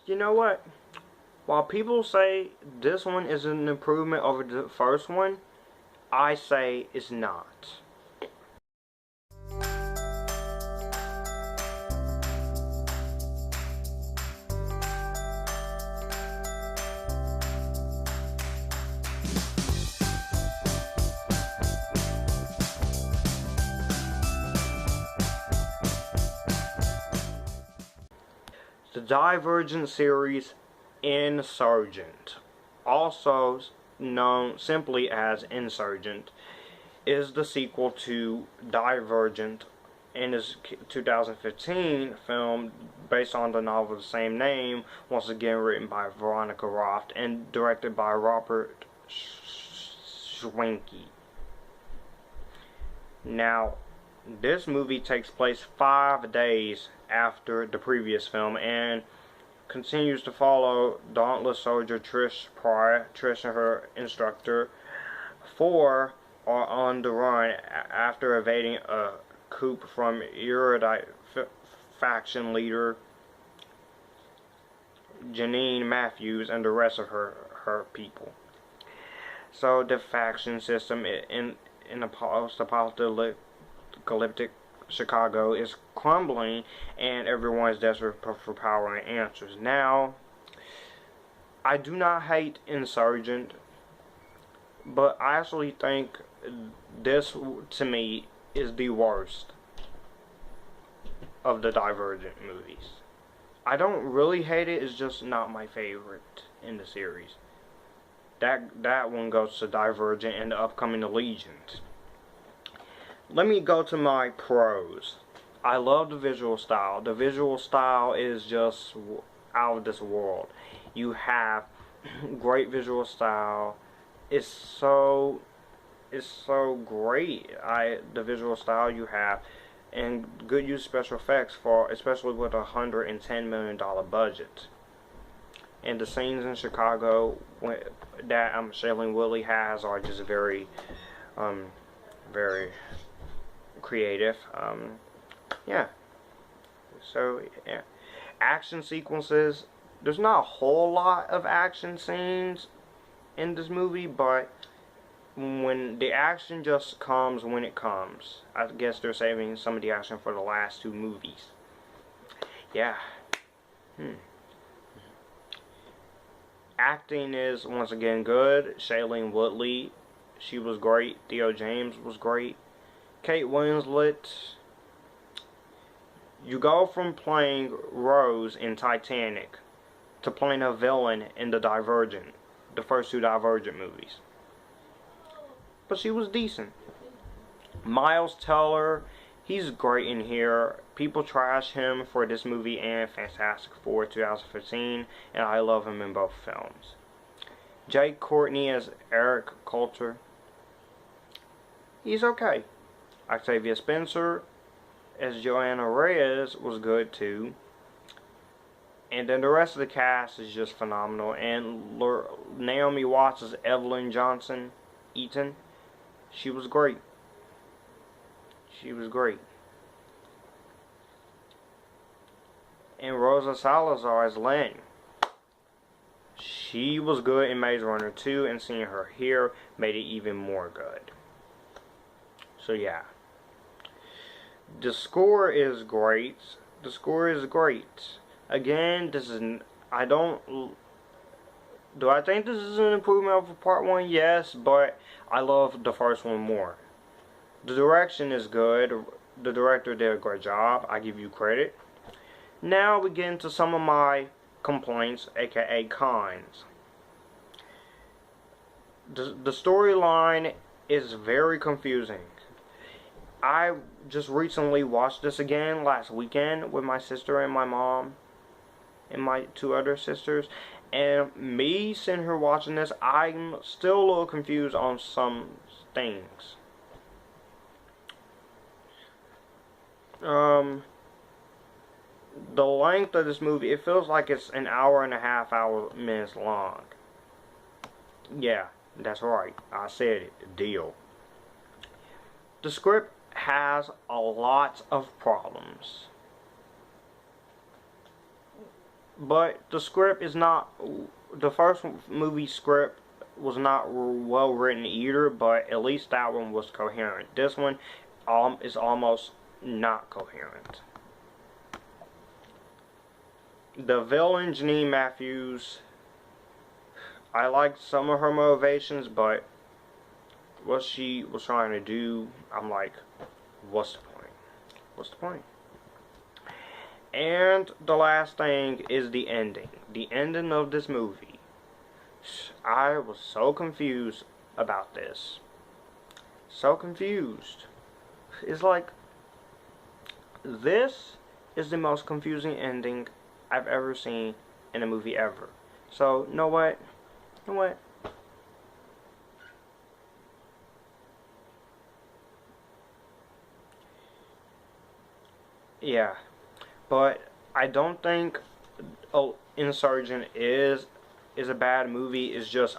You know what? While people say this one is an improvement over the first one, I say it's not. The Divergent series Insurgent, also known simply as Insurgent, is the sequel to Divergent and is 2015 film based on the novel of the same name, once again written by Veronica Roth and directed by Robert Schwenke. Now, this movie takes place 5 days after the previous film and continues to follow dauntless soldier Trish and her instructor. 4 are on the run after evading a coup from erudite faction leader Janine Matthews and the rest of her people. So the faction system in a post-apocalyptic Chicago is crumbling, and everyone is desperate for power and answers. Now, I do not hate Insurgent, but I actually think this, to me, is the worst of the Divergent movies. I don't really hate it, it's just not my favorite in the series. That one goes to Divergent and the upcoming Allegiant. Let me go to my pros. I love the visual style. The visual style is just out of this world. You have great visual style. It's so great. The visual style you have, and good use of special effects for, especially with a $110 million budget. And the scenes in Chicago that Shailene Woodley has are just very creative. Yeah. So, yeah. Action sequences. There's not a whole lot of action scenes in this movie, but when the action just comes when it comes. I guess they're saving some of the action for the last 2 movies. Yeah. Acting is once again good. Shailene Woodley, she was great. Theo James was great. Kate Winslet. You go from playing Rose in Titanic to playing a villain in the first 2 Divergent movies. But she was decent. Miles Teller, he's great in here. People trash him for this movie and Fantastic Four 2015, and I love him in both films. Jake Courtney as Eric Coulter, he's okay. Octavia Spencer as Joanna Reyes was good too. And then the rest of the cast is just phenomenal. And Naomi Watts as Evelyn Eaton, she was great. She was great. And Rosa Salazar as Lynn, she was good in Maze Runner 2, and seeing her here made it even more good. So yeah. The score is great. The score is great. Again, this is... Do I think this is an improvement over part 1? Yes, but I love the first one more. The direction is good. The director did a great job. I give you credit. Now we get into some of my complaints, aka cons. The storyline is very confusing. I just recently watched this again last weekend with my sister and my mom and my 2 other sisters, and me sitting here watching this, I'm still a little confused on some things. The length of this movie, it feels like it's an hour and a half minutes long. Yeah, that's right. I said it. Deal. The script has a lot of problems. but the script is not. The first movie script was not well written either, but at least that one was coherent. This one is almost not coherent. The villain, Janine Matthews, I liked some of her motivations, but what she was trying to do, I'm like, what's the point? What's the point? And the last thing is the ending. The ending of this movie. I was so confused about this. So confused. It's like, this is the most confusing ending I've ever seen in a movie ever. So, you know what? You know what? Yeah. But I don't think Insurgent is a bad movie. It's just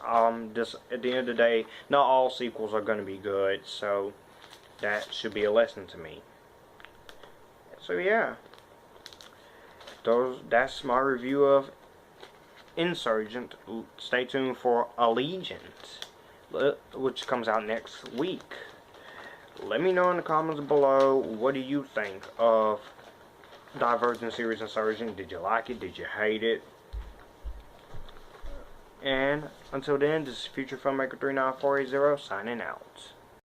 this, at the end of the day, not all sequels are gonna be good, so that should be a lesson to me. So yeah. That's my review of Insurgent. Stay tuned for Allegiant, which comes out next week. Let me know in the comments below, what do you think of Divergent series Insurgent? Did you like it? Did you hate it? And until then, this is Future Filmmaker 39480 signing out.